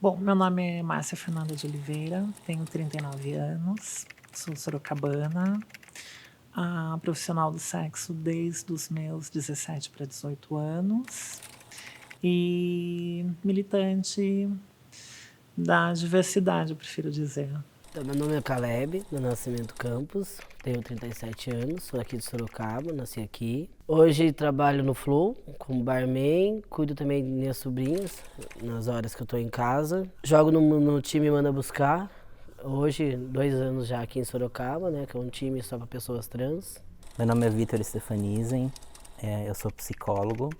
Bom, meu nome é Márcia Fernanda de Oliveira, tenho 39 anos, sou sorocabana, profissional do sexo desde os meus 17 para 18 anos e militante da diversidade, eu prefiro dizer. Então, meu nome é Caleb, do Nascimento Campos, tenho 37 anos, sou aqui de Sorocaba, nasci aqui. Hoje trabalho no Flow como barman, cuido também de minhas sobrinhas nas horas que eu estou em casa. Jogo no time Manda Buscar, hoje 2 anos já aqui em Sorocaba, né, que é um time só para pessoas trans. Meu nome é Vitor Stefanizen, eu sou psicólogo,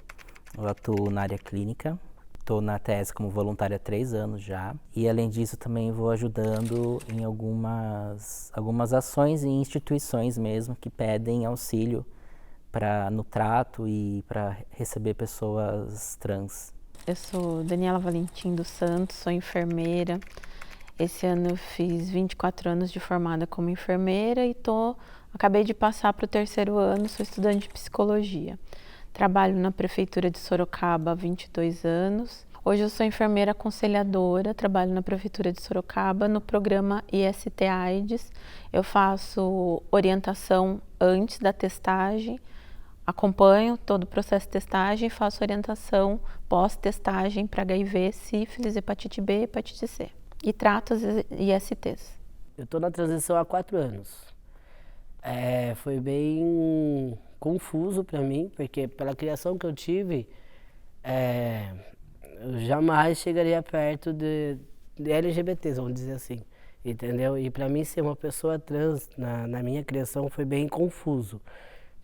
eu atuo na área clínica, estou na tese como voluntário há 3 anos já, e além disso também vou ajudando em algumas ações e instituições mesmo que pedem auxílio no trato e para receber pessoas trans. Eu sou Daniela Valentim dos Santos, sou enfermeira. Esse ano eu fiz 24 anos de formada como enfermeira e acabei de passar para o 3º ano, sou estudante de psicologia. Trabalho na Prefeitura de Sorocaba há 22 anos. Hoje eu sou enfermeira aconselhadora, trabalho na Prefeitura de Sorocaba no programa IST-AIDS. Eu faço orientação antes da testagem, acompanho todo o processo de testagem e faço orientação pós-testagem para HIV, sífilis, hepatite B e hepatite C. E trato as ISTs. Eu estou na transição há 4 anos. Foi bem confuso para mim, porque pela criação que eu tive, eu jamais chegaria perto de LGBTs, vamos dizer assim, entendeu? E para mim ser uma pessoa trans na minha criação foi bem confuso.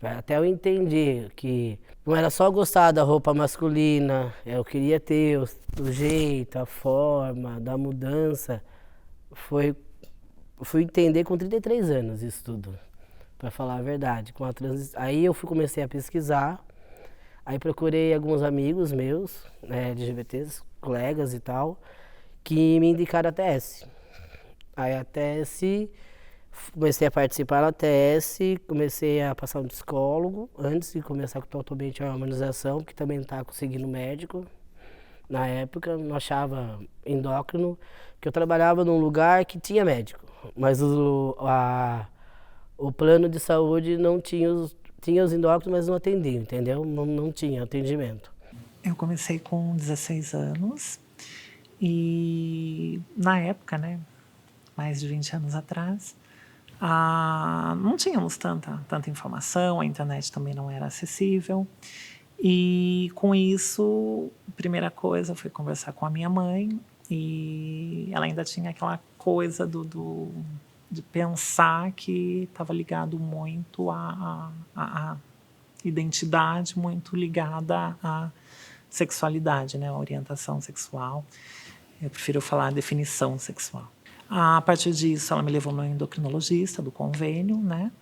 Até eu entender que não era só gostar da roupa masculina, eu queria ter o jeito, a forma, da mudança. Fui entender com 33 anos isso tudo, para falar a verdade. Aí eu comecei a pesquisar, aí procurei alguns amigos meus, LGBTs, colegas e tal, que me indicaram a TS. Aí a TS, comecei a participar da TS, comecei a passar um psicólogo, antes de começar totalmente a harmonização, que também estava conseguindo médico. Na época, não achava endócrino, que eu trabalhava num lugar que tinha médico, mas o plano de saúde não tinha os endócrinos, mas não atendia, entendeu? Não tinha atendimento. Eu comecei com 16 anos e na época, né, mais de 20 anos atrás, não tínhamos tanta informação, a internet também não era acessível. E com isso, a primeira coisa foi conversar com a minha mãe e ela ainda tinha aquela coisa de pensar que estava ligado muito à identidade, muito ligada à sexualidade, né, à orientação sexual. Eu prefiro falar definição sexual. A partir disso, ela me levou no endocrinologista do convênio, né,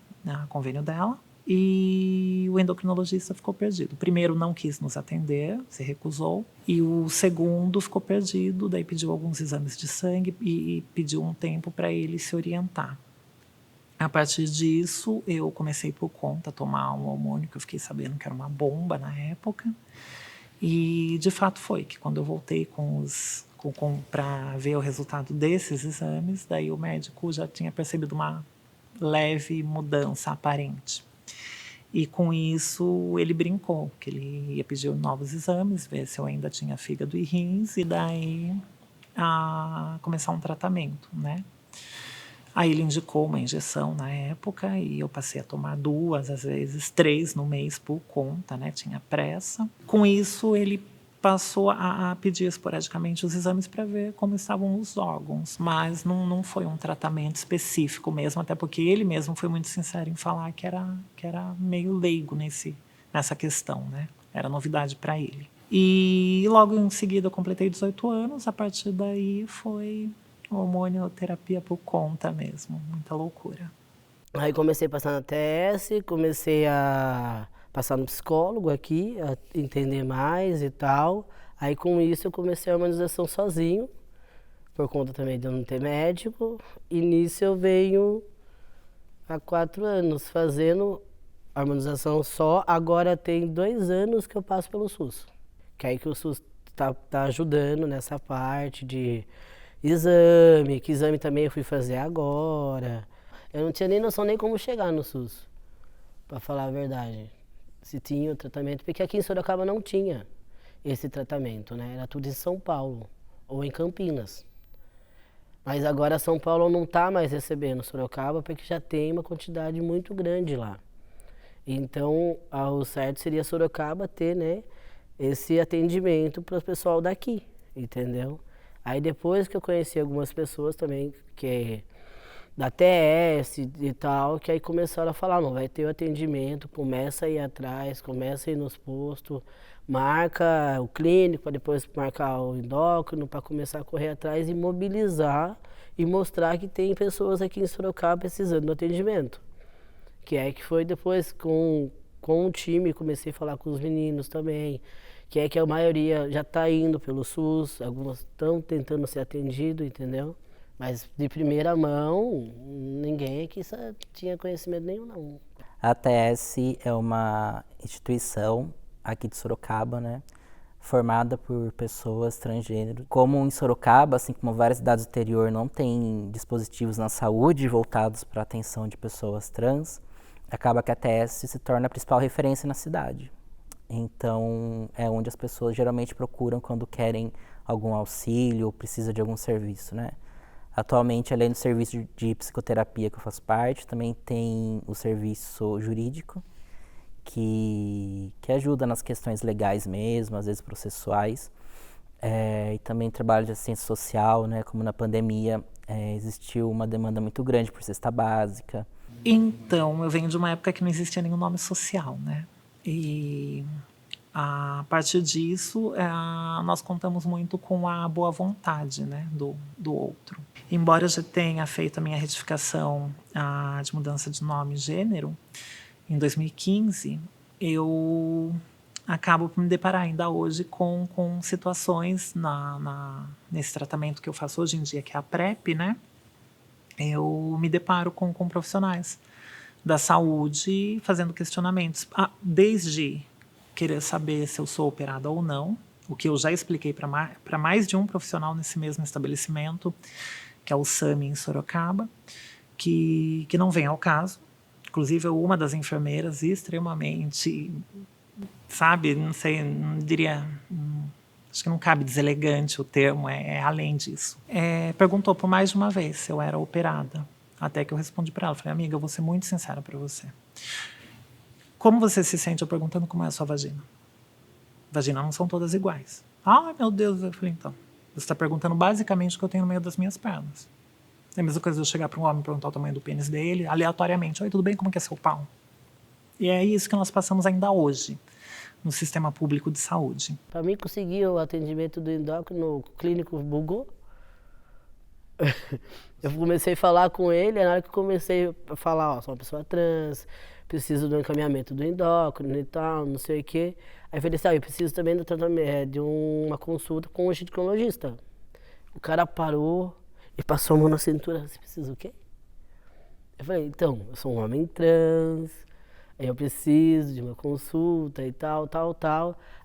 convênio dela, e o endocrinologista ficou perdido. O primeiro não quis nos atender, se recusou, e o segundo ficou perdido, daí pediu alguns exames de sangue e pediu um tempo para ele se orientar. A partir disso, eu comecei por conta a tomar um hormônio que eu fiquei sabendo que era uma bomba na época, e de fato foi que quando eu voltei para ver o resultado desses exames, daí o médico já tinha percebido uma leve mudança aparente. E com isso ele brincou, que ele ia pedir novos exames, ver se eu ainda tinha fígado e rins, e daí começar um tratamento, né? Aí ele indicou uma injeção na época e eu passei a tomar 2, às vezes 3 no mês por conta, né? Tinha pressa. Com isso ele passou a pedir esporadicamente os exames para ver como estavam os órgãos, mas não foi um tratamento específico mesmo, até porque ele mesmo foi muito sincero em falar que era meio leigo nessa questão, né? Era novidade para ele. E logo em seguida eu completei 18 anos, a partir daí foi hormonioterapia por conta mesmo, muita loucura. Aí comecei a passar na TS, comecei a passar no psicólogo aqui, a entender mais e tal. Aí com isso eu comecei a harmonização sozinho, por conta também de eu não ter médico. E nisso eu venho há 4 anos fazendo harmonização só. Agora tem 2 anos que eu passo pelo SUS. Que aí que o SUS tá ajudando nessa parte de exame, que exame também eu fui fazer agora. Eu não tinha nem noção nem como chegar no SUS, para falar a verdade. Se tinha o tratamento, porque aqui em Sorocaba não tinha esse tratamento, né? Era tudo em São Paulo ou em Campinas. Mas agora São Paulo não está mais recebendo Sorocaba porque já tem uma quantidade muito grande lá. Então, o certo seria Sorocaba ter, né, esse atendimento para o pessoal daqui, entendeu? Aí depois que eu conheci algumas pessoas também, que é da TS e tal, que aí começaram a falar, não, vai ter o atendimento, começa a ir atrás, começa a ir nos postos, marca o clínico, para depois marcar o endócrino, para começar a correr atrás e mobilizar e mostrar que tem pessoas aqui em Sorocaba precisando do atendimento. Que foi depois com o time, comecei a falar com os meninos também, que a maioria já está indo pelo SUS, algumas estão tentando ser atendido, entendeu? Mas de primeira mão, ninguém aqui tinha conhecimento nenhum, não. A TS é uma instituição aqui de Sorocaba, né, formada por pessoas transgênero. Como em Sorocaba, assim como várias cidades do interior, não tem dispositivos na saúde voltados para a atenção de pessoas trans, acaba que a TS se torna a principal referência na cidade. Então, é onde as pessoas geralmente procuram quando querem algum auxílio ou precisam de algum serviço, né? Atualmente, além do serviço de psicoterapia que eu faço parte, também tem o serviço jurídico, que ajuda nas questões legais mesmo, às vezes processuais. E também trabalho de assistência social, né? Como na pandemia, existiu uma demanda muito grande por cesta básica. Então, eu venho de uma época que não existia nenhum nome social, né? E a partir disso, nós contamos muito com a boa vontade, né, do outro. Embora eu já tenha feito a minha retificação de mudança de nome e gênero, em 2015, eu acabo por me deparar ainda hoje com situações nesse tratamento que eu faço hoje em dia, que é a PrEP, né? Eu me deparo com profissionais da saúde fazendo questionamentos, desde querer saber se eu sou operada ou não, o que eu já expliquei para mais de um profissional nesse mesmo estabelecimento, que é o SAMI em Sorocaba, que não vem ao caso. Inclusive, uma das enfermeiras extremamente, sabe, não sei, não diria, acho que não cabe deselegante o termo, é além disso. Perguntou por mais de uma vez se eu era operada, até que eu respondi para ela, falei, amiga, eu vou ser muito sincera para você. Como você se sente? Eu perguntando como é a sua vagina. Vagina não são todas iguais. Ai, meu Deus, eu falei, então, você está perguntando basicamente o que eu tenho no meio das minhas pernas. É a mesma coisa de eu chegar para um homem e perguntar o tamanho do pênis dele, aleatoriamente. Oi, tudo bem? Como que é seu pau? E é isso que nós passamos ainda hoje no sistema público de saúde. Para mim conseguir o atendimento do endócrino, o clínico bugou. Eu comecei a falar com ele, na hora que eu comecei a falar, sou uma pessoa trans, preciso do encaminhamento do endócrino e tal, não sei o quê. Aí eu falei assim, eu preciso também do tratamento, de uma consulta com o ginecologista. O cara parou e passou a mão na cintura, você precisa o quê? Eu falei, então, eu sou um homem trans, eu preciso de uma consulta e tal.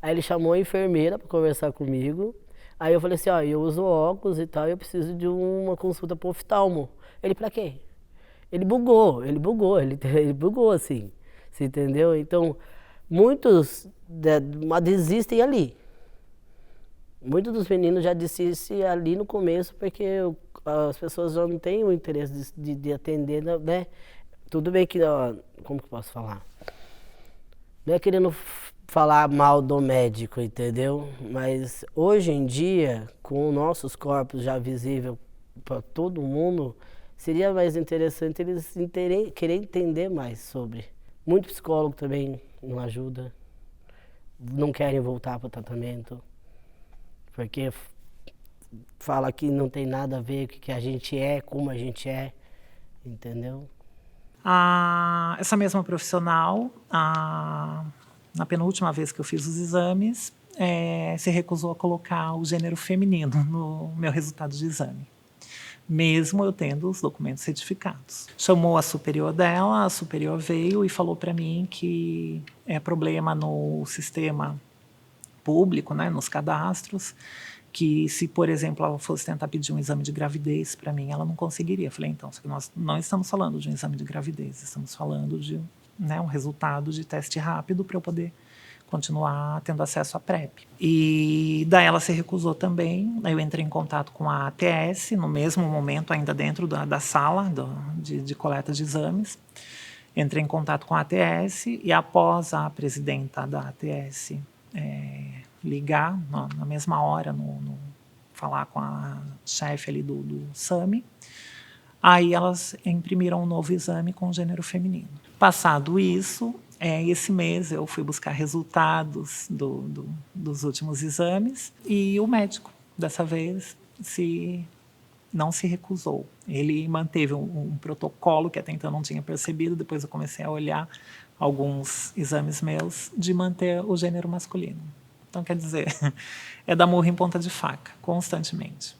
Aí ele chamou a enfermeira para conversar comigo. Aí eu falei assim, eu uso óculos e tal, eu preciso de uma consulta pro oftalmo. Ele, pra quê? Ele bugou assim, você entendeu? Então, muitos desistem ali. Muitos dos meninos já desistem ali no começo, porque as pessoas já não têm o interesse de atender, né? Tudo bem que, como que eu posso falar? Não é querendo falar mal do médico, entendeu? Mas hoje em dia, com nossos corpos já visíveis para todo mundo, seria mais interessante eles querer entender mais sobre. Muito psicólogo também não ajuda, não querem voltar para o tratamento, porque fala que não tem nada a ver com o que a gente é, como a gente é, entendeu? Essa mesma profissional, na penúltima vez que eu fiz os exames, se recusou a colocar o gênero feminino no meu resultado de exame, mesmo eu tendo os documentos certificados. Chamou a superior dela, a superior veio e falou para mim que é problema no sistema público, né, nos cadastros, que se, por exemplo, ela fosse tentar pedir um exame de gravidez para mim, ela não conseguiria. Eu falei, então, nós não estamos falando de um exame de gravidez, estamos falando de, né, um resultado de teste rápido para eu poder continuar tendo acesso à PrEP. E daí ela se recusou também. Eu entrei em contato com a ATS, no mesmo momento, ainda dentro da sala de coleta de exames. Entrei em contato com a ATS e, após a presidenta da ATS ligar na mesma hora, falar com a chefe ali do SAMI, aí elas imprimiram um novo exame com gênero feminino. Passado isso, esse mês eu fui buscar resultados dos últimos exames e o médico, dessa vez, não se recusou. Ele manteve um protocolo que até então eu não tinha percebido, depois eu comecei a olhar alguns exames meus, de manter o gênero masculino. Então, quer dizer, é dar murro em ponta de faca, constantemente.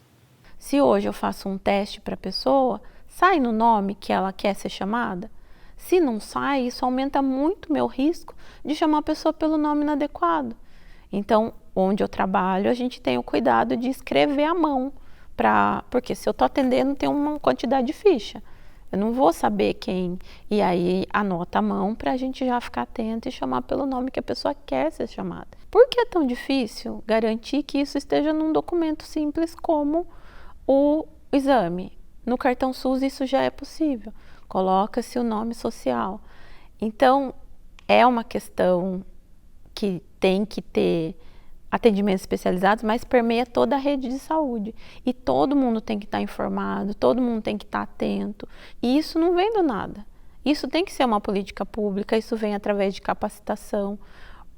Se hoje eu faço um teste para a pessoa, sai no nome que ela quer ser chamada? Se não sai, isso aumenta muito meu risco de chamar a pessoa pelo nome inadequado. Então, onde eu trabalho, a gente tem o cuidado de escrever à mão, porque se eu estou atendendo, tem uma quantidade de ficha. Eu não vou saber quem. E aí, anota a mão para a gente já ficar atento e chamar pelo nome que a pessoa quer ser chamada. Por que é tão difícil garantir que isso esteja num documento simples como o exame? No cartão SUS isso já é possível. Coloca-se o nome social. Então, é uma questão que tem que ter atendimentos especializados, mas permeia toda a rede de saúde. E todo mundo tem que estar informado, todo mundo tem que estar atento. E isso não vem do nada. Isso tem que ser uma política pública, isso vem através de capacitação.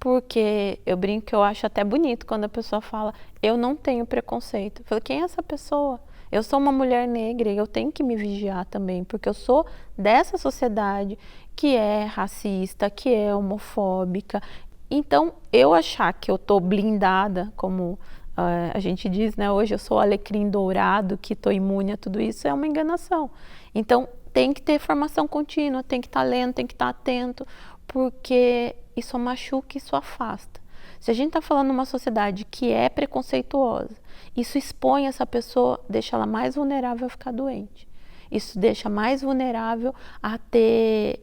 Porque eu brinco que eu acho até bonito quando a pessoa fala, eu não tenho preconceito. Eu falo, quem é essa pessoa? Eu sou uma mulher negra e eu tenho que me vigiar também, porque eu sou dessa sociedade que é racista, que é homofóbica. Então, eu achar que eu estou blindada, como a gente diz, né? Hoje eu sou alecrim dourado, que estou imune a tudo isso, é uma enganação. Então, tem que ter formação contínua, tem que estar lendo, tem que estar atento, porque isso machuca, isso afasta. Se a gente está falando numa sociedade que é preconceituosa, isso expõe essa pessoa, deixa ela mais vulnerável a ficar doente. Isso deixa mais vulnerável a ter,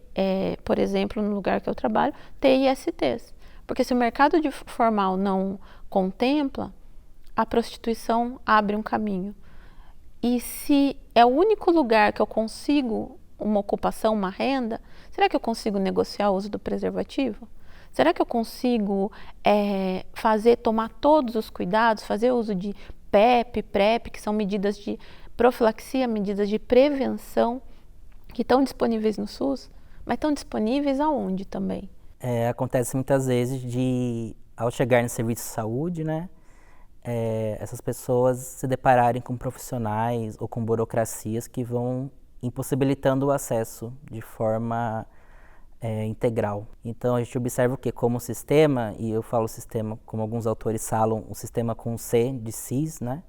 por exemplo, no lugar que eu trabalho, ter ISTs. Porque se o mercado formal não contempla, a prostituição abre um caminho. E se é o único lugar que eu consigo uma ocupação, uma renda, será que eu consigo negociar o uso do preservativo? Será que eu consigo tomar todos os cuidados, fazer uso de PEP, PrEP, que são medidas de profilaxia, medidas de prevenção, que estão disponíveis no SUS, mas estão disponíveis aonde também? Acontece muitas vezes ao chegar no serviço de saúde, né, essas pessoas se depararem com profissionais ou com burocracias que vão impossibilitando o acesso de forma integral. Então a gente observa o que? Como sistema, e eu falo sistema como alguns autores falam, um sistema com C de cis, né?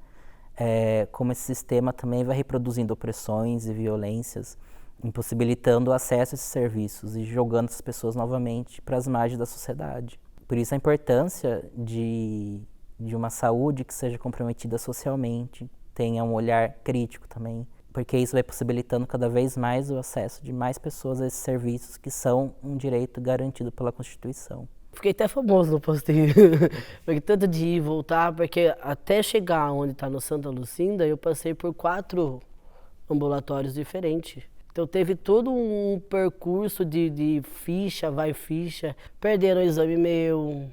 Como esse sistema também vai reproduzindo opressões e violências, impossibilitando o acesso a esses serviços e jogando essas pessoas novamente para as margens da sociedade. Por isso a importância de uma saúde que seja comprometida socialmente, tenha um olhar crítico também, porque isso vai possibilitando cada vez mais o acesso de mais pessoas a esses serviços que são um direito garantido pela Constituição. Fiquei até famoso no postinho, porque tanto de ir e voltar, porque até chegar onde está no Santa Lucinda, eu passei por 4 ambulatórios diferentes. Então teve todo um percurso de ficha, vai ficha, perderam o exame meu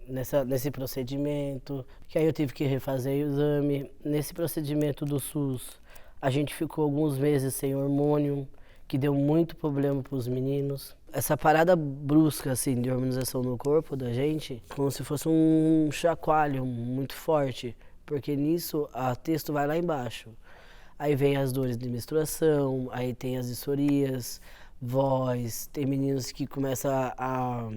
nesse procedimento, que aí eu tive que refazer o exame. Nesse procedimento do SUS, a gente ficou alguns meses sem hormônio, que deu muito problema para os meninos. Essa parada brusca assim, de hormonização no corpo da gente, como se fosse um chacoalho muito forte, porque nisso a texto vai lá embaixo. Aí vem as dores de menstruação, aí tem as dissorias, voz, tem meninos que começam a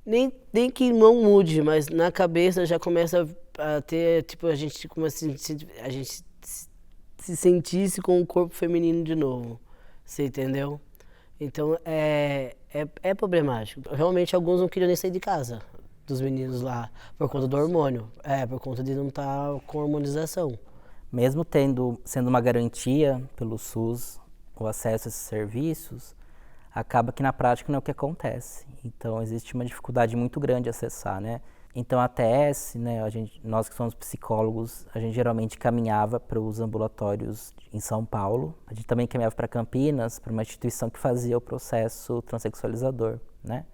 nem que não mude, mas na cabeça já começa a ter, tipo, a gente se sentisse com o corpo feminino de novo, você entendeu? Então é problemático. Realmente alguns não queriam nem sair de casa. dos meninos lá, por conta do hormônio, por conta de não estar com hormonização. Mesmo sendo uma garantia pelo SUS o acesso a esses serviços, acaba que na prática não é o que acontece. Então existe uma dificuldade muito grande de acessar, né? Então a TS, né, nós que somos psicólogos, a gente geralmente caminhava para os ambulatórios em São Paulo. A gente também caminhava para Campinas, para uma instituição que fazia o processo transexualizador, né?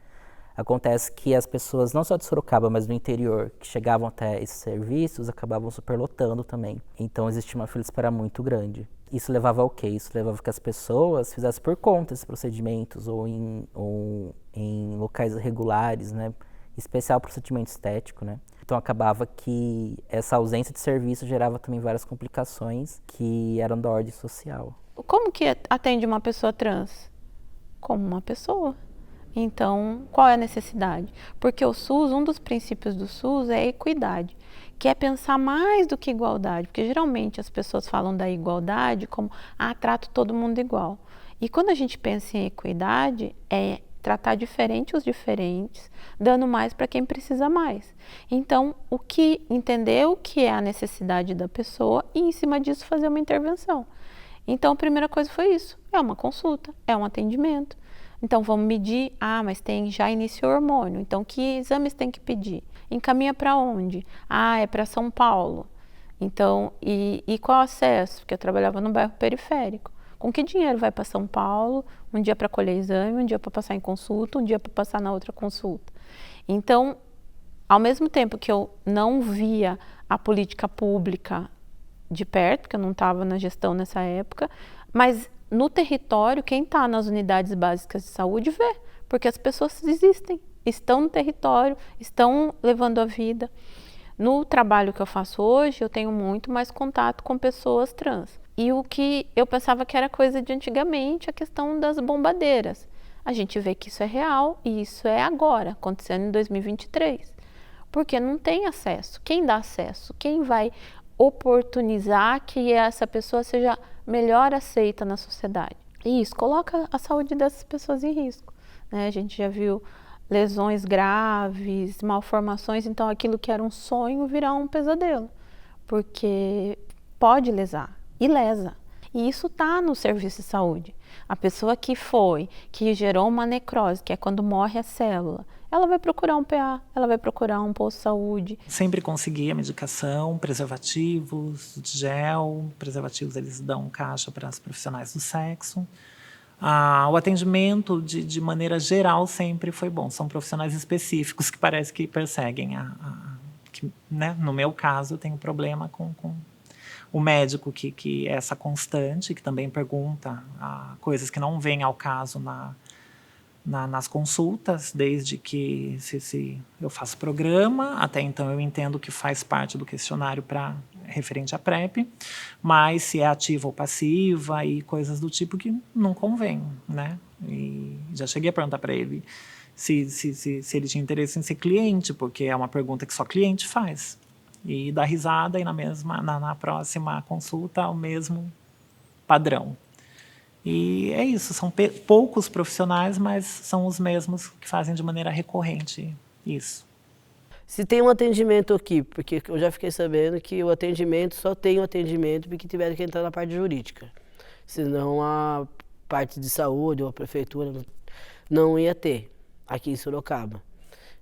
Acontece que as pessoas, não só de Sorocaba, mas do interior, que chegavam até esses serviços, acabavam superlotando também. Então existia uma fila de espera muito grande. Isso levava ao quê? Isso levava que as pessoas fizessem por conta esses procedimentos ou em locais irregulares, né? Em especial procedimento estético, né? Então acabava que essa ausência de serviço gerava também várias complicações que eram da ordem social. Como que atende uma pessoa trans? Como uma pessoa. Então, qual é a necessidade? Porque o SUS, um dos princípios do SUS é a equidade, que é pensar mais do que igualdade, porque geralmente as pessoas falam da igualdade como, trato todo mundo igual. E quando a gente pensa em equidade, é tratar diferente os diferentes, dando mais para quem precisa mais. Então, entender o que é a necessidade da pessoa e em cima disso fazer uma intervenção. Então, a primeira coisa foi isso, é uma consulta, é um atendimento. Então, vamos medir, mas já iniciou hormônio, então que exames tem que pedir? Encaminha para onde? É para São Paulo. Então, e qual acesso? Porque eu trabalhava no bairro periférico. Com que dinheiro vai para São Paulo? Um dia para colher exame, um dia para passar em consulta, um dia para passar na outra consulta. Então, ao mesmo tempo que eu não via a política pública de perto, porque eu não estava na gestão nessa época, mas no território, quem está nas unidades básicas de saúde vê, porque as pessoas existem, estão no território, estão levando a vida. No trabalho que eu faço hoje, eu tenho muito mais contato com pessoas trans. E o que eu pensava que era coisa de antigamente, a questão das bombadeiras. A gente vê que isso é real e isso é agora, acontecendo em 2023. Porque não tem acesso. Quem dá acesso? Quem vai oportunizar que essa pessoa seja melhor aceita na sociedade? E isso coloca a saúde dessas pessoas em risco, né? A gente já viu lesões graves, malformações, então aquilo que era um sonho virar um pesadelo, porque pode lesar e lesa. E isso está no serviço de saúde. A pessoa que gerou uma necrose, que é quando morre a célula, ela vai procurar um PA, ela vai procurar um posto de saúde. Sempre conseguia medicação, preservativos, gel. Preservativos eles dão caixa para as profissionais do sexo. O atendimento, de maneira geral, sempre foi bom. São profissionais específicos que parece que perseguem. Né? No meu caso, eu tenho problema com o médico, que é essa constante, que também pergunta coisas que não vêm ao caso nas consultas, desde que se eu faço programa, até então eu entendo que faz parte do questionário referente à PrEP, mas se é ativa ou passiva e coisas do tipo que não convém, né? E já cheguei a perguntar para ele se ele tinha interesse em ser cliente, porque é uma pergunta que só cliente faz. E dá risada e na próxima consulta o mesmo padrão. E é isso, são poucos profissionais, mas são os mesmos que fazem de maneira recorrente isso. Se tem um atendimento aqui, porque eu já fiquei sabendo que o atendimento só tem o atendimento porque tiveram que entrar na parte jurídica. Senão a parte de saúde ou a prefeitura não ia ter aqui em Sorocaba.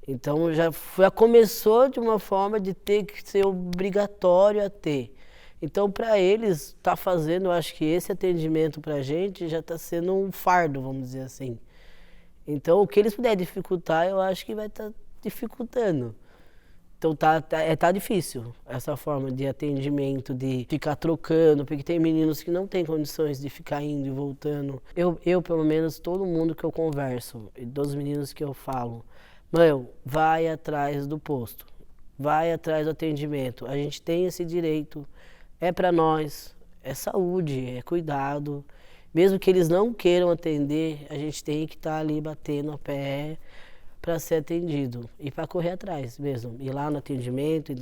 Então já começou de uma forma de ter que ser obrigatório a ter. Então, para eles, tá fazendo, eu acho que esse atendimento para a gente já está sendo um fardo, vamos dizer assim. Então, o que eles puderem dificultar, eu acho que vai estar dificultando. Então, tá difícil essa forma de atendimento, de ficar trocando, porque tem meninos que não têm condições de ficar indo e voltando. Eu, pelo menos, todo mundo que eu converso, dos meninos que eu falo, vai atrás do posto, vai atrás do atendimento. A gente tem esse direito. É para nós, é saúde, é cuidado. Mesmo que eles não queiram atender, a gente tem que estar ali batendo a pé para ser atendido e para correr atrás mesmo. Ir lá no atendimento,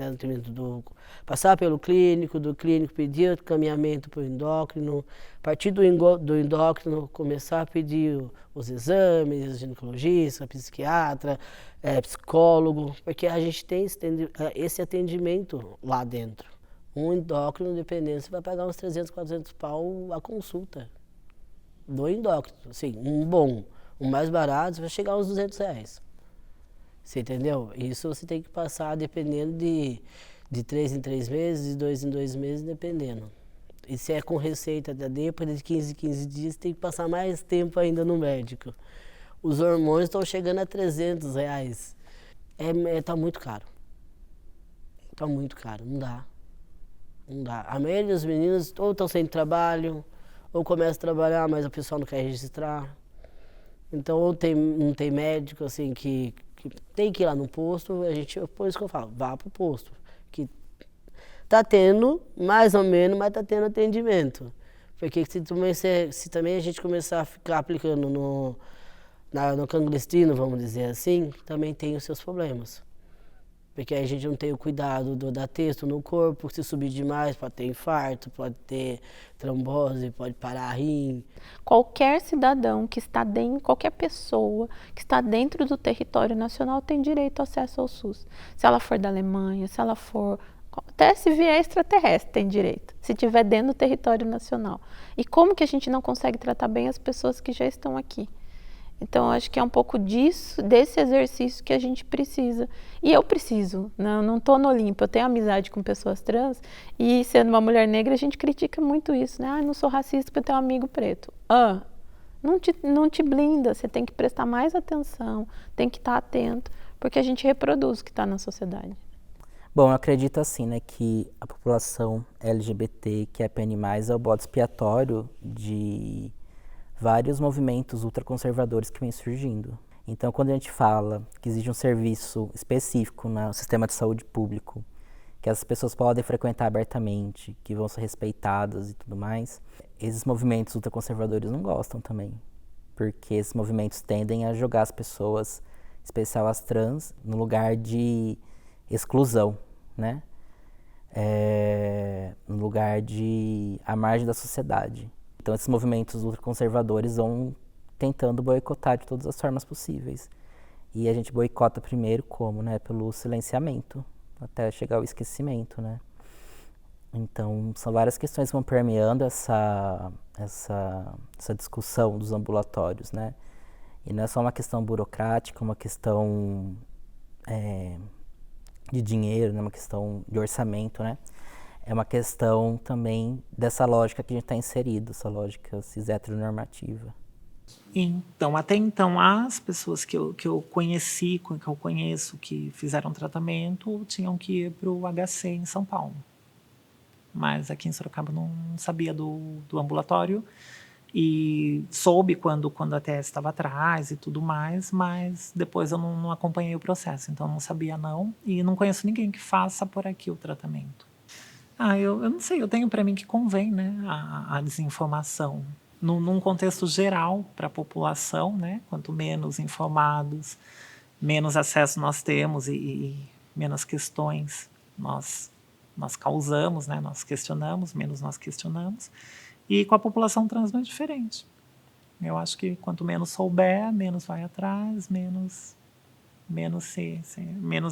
passar pelo clínico, do clínico pedir encaminhamento para o endócrino, a partir do endócrino começar a pedir os exames, ginecologista, psiquiatra, psicólogo, porque a gente tem esse atendimento lá dentro. Um endócrino, dependendo, você vai pagar uns 300, 400 pau a consulta do endócrino. Assim, um bom, um mais barato, você vai chegar aos 200 reais. Você entendeu? Isso você tem que passar dependendo de 3 em 3 meses, de 2 em 2 meses, dependendo. E se é com receita, depois de 15 em 15 dias, você tem que passar mais tempo ainda no médico. Os hormônios estão chegando a 300 reais. Tá muito caro. Tá muito caro, não dá. Não dá. A maioria dos meninos ou estão sem trabalho, ou começam a trabalhar, mas o pessoal não quer registrar. Então, ou não tem médico, assim, que tem que ir lá no posto, por isso que eu falo, vá pro posto. Que tá tendo, mais ou menos, mas tá tendo atendimento. Porque se também a gente começar a ficar aplicando no clandestino, vamos dizer assim, também tem os seus problemas. Porque aí a gente não tem o cuidado da texto no corpo, se subir demais pode ter infarto, pode ter trombose, pode parar rim. Qualquer cidadão que está dentro, qualquer pessoa que está dentro do território nacional tem direito ao acesso ao SUS. Se ela for da Alemanha, se ela for... Até se vier extraterrestre tem direito, se estiver dentro do território nacional. E como que a gente não consegue tratar bem as pessoas que já estão aqui? Então, acho que é um pouco desse exercício que a gente precisa. E eu preciso, não estou no Olimpo, eu tenho amizade com pessoas trans e sendo uma mulher negra a gente critica muito isso, né? Não sou racista porque eu tenho um amigo preto. Não te blinda, você tem que prestar mais atenção, tem que estar atento, porque a gente reproduz o que está na sociedade. Bom, eu acredito assim, né, que a população LGBT, que é PN+, é o bode expiatório de vários movimentos ultraconservadores que vêm surgindo. Então, quando a gente fala que existe um serviço específico no sistema de saúde público, que as pessoas podem frequentar abertamente, que vão ser respeitadas e tudo mais, esses movimentos ultraconservadores não gostam também, porque esses movimentos tendem a jogar as pessoas, em especial as trans, no lugar de exclusão, né? No lugar de à margem da sociedade. Então, esses movimentos ultraconservadores vão tentando boicotar de todas as formas possíveis. E a gente boicota primeiro como, né? Pelo silenciamento, até chegar ao esquecimento, né? Então, são várias questões que vão permeando essa discussão dos ambulatórios, né? E não é só uma questão burocrática, uma questão de dinheiro, né? Uma questão de orçamento, né? É uma questão também dessa lógica que a gente está inserido, essa lógica cis heteronormativa. Então, até então, as pessoas que eu conheci, que eu conheço, que fizeram tratamento, tinham que ir para o HC em São Paulo. Mas aqui em Sorocaba não sabia do ambulatório e soube quando a TS estava atrás e tudo mais, mas depois eu não acompanhei o processo, então não sabia não, e não conheço ninguém que faça por aqui o tratamento. Eu não sei, eu tenho para mim que convém, né, a desinformação. Num contexto geral para a população, né, quanto menos informados, menos acesso nós temos e menos questões nós causamos, né, nós questionamos, menos nós questionamos. E com a população trans não é diferente. Eu acho que quanto menos souber, menos vai atrás, menos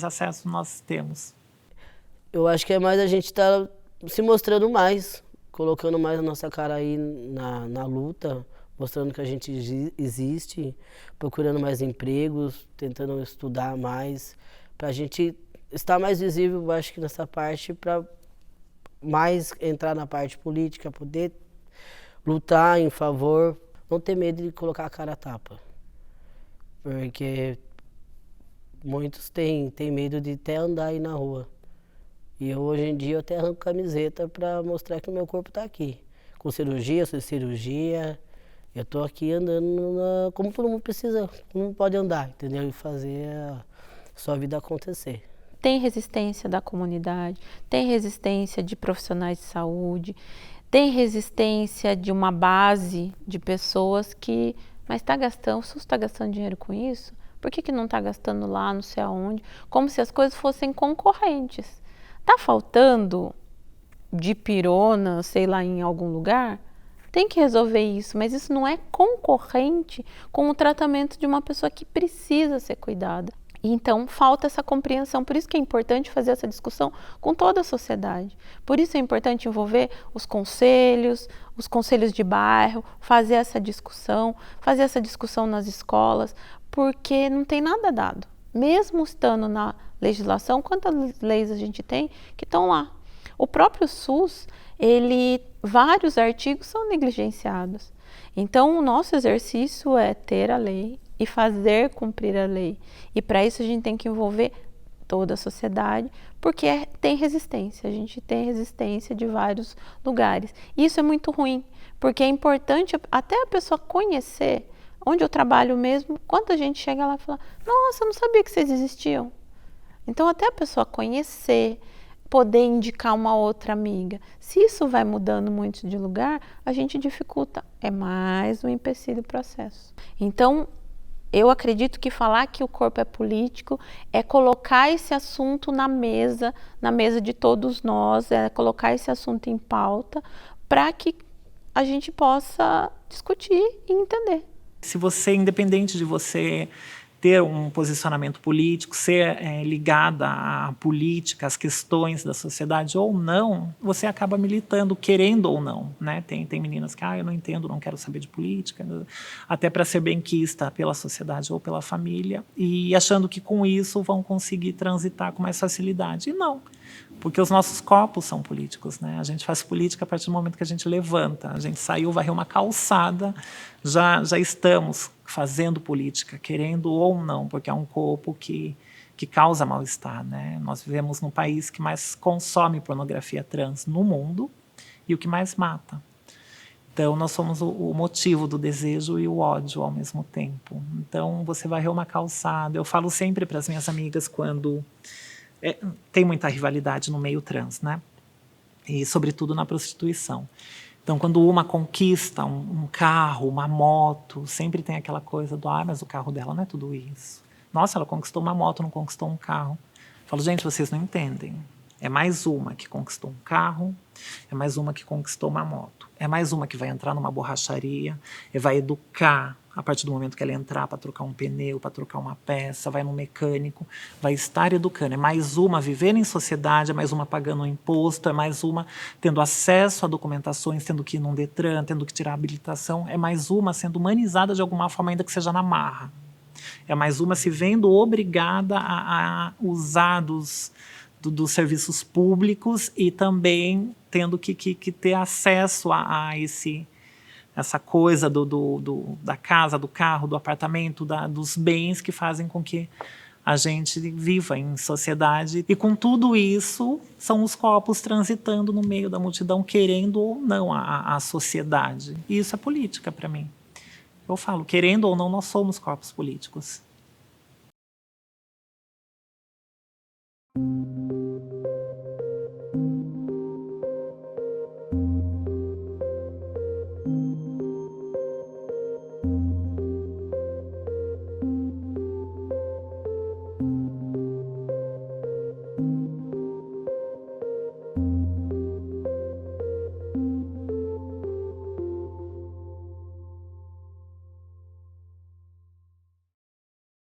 acesso nós temos. Eu acho que é mais a gente estar se mostrando mais, colocando mais a nossa cara aí na luta, mostrando que a gente existe, procurando mais empregos, tentando estudar mais, para a gente estar mais visível, eu acho que nessa parte, para mais entrar na parte política, poder lutar em favor, não ter medo de colocar a cara a tapa. Porque muitos têm medo de até andar aí na rua. E eu, hoje em dia, eu até arranco camiseta para mostrar que o meu corpo está aqui. Com cirurgia, sem cirurgia, eu estou aqui andando como todo mundo precisa, como pode andar, entendeu? E fazer a sua vida acontecer. Tem resistência da comunidade, tem resistência de profissionais de saúde, tem resistência de uma base de pessoas que... Mas o SUS está gastando dinheiro com isso? Por que não está gastando lá, não sei aonde? Como se as coisas fossem concorrentes. Tá faltando dipirona, sei lá, em algum lugar? Tem que resolver isso, mas isso não é concorrente com o tratamento de uma pessoa que precisa ser cuidada. Então, falta essa compreensão. Por isso que é importante fazer essa discussão com toda a sociedade. Por isso é importante envolver os conselhos de bairro, fazer essa discussão nas escolas, porque não tem nada dado. Mesmo estando na legislação, quantas leis a gente tem que estão lá? O próprio SUS, vários artigos são negligenciados. Então, o nosso exercício é ter a lei e fazer cumprir a lei. E para isso a gente tem que envolver toda a sociedade, porque tem resistência. A gente tem resistência de vários lugares. E isso é muito ruim, porque é importante até a pessoa conhecer onde eu trabalho mesmo. Quanta gente chega lá e fala, nossa, eu não sabia que vocês existiam. Então, até a pessoa conhecer, poder indicar uma outra amiga. Se isso vai mudando muito de lugar, a gente dificulta. É mais um empecilho do processo. Então, eu acredito que falar que o corpo é político é colocar esse assunto na mesa de todos nós, é colocar esse assunto em pauta para que a gente possa discutir e entender. Se você, independente de você ter um posicionamento político, ser ligada à política, às questões da sociedade ou não, você acaba militando, querendo ou não, né? Tem meninas que, eu não entendo, não quero saber de política, até para ser benquista pela sociedade ou pela família, e achando que com isso vão conseguir transitar com mais facilidade. E não, porque os nossos corpos são políticos, né? A gente faz política a partir do momento que a gente levanta, a gente saiu, varreu uma calçada, já estamos fazendo política, querendo ou não, porque é um corpo que causa mal-estar, né? Nós vivemos num país que mais consome pornografia trans no mundo e o que mais mata. Então, nós somos o motivo do desejo e o ódio ao mesmo tempo. Então, você varreu uma calçada. Eu falo sempre para as minhas amigas quando tem muita rivalidade no meio trans, né? E, sobretudo, na prostituição. Então, quando uma conquista um carro, uma moto, sempre tem aquela coisa do, mas o carro dela não é tudo isso. Nossa, ela conquistou uma moto, não conquistou um carro. Eu falo, gente, vocês não entendem. É mais uma que conquistou um carro, é mais uma que conquistou uma moto. É mais uma que vai entrar numa borracharia, e vai educar a partir do momento que ela entrar para trocar um pneu, para trocar uma peça, vai no mecânico, vai estar educando. É mais uma vivendo em sociedade, é mais uma pagando um imposto, é mais uma tendo acesso a documentações, tendo que ir num Detran, tendo que tirar a habilitação, é mais uma sendo humanizada de alguma forma, ainda que seja na marra. É mais uma se vendo obrigada a usar dos serviços públicos e também tendo que ter acesso a essa coisa da casa, do carro, do apartamento, dos bens que fazem com que a gente viva em sociedade. E com tudo isso, são os corpos transitando no meio da multidão, querendo ou não a sociedade. E isso é política para mim. Eu falo, querendo ou não, nós somos corpos políticos.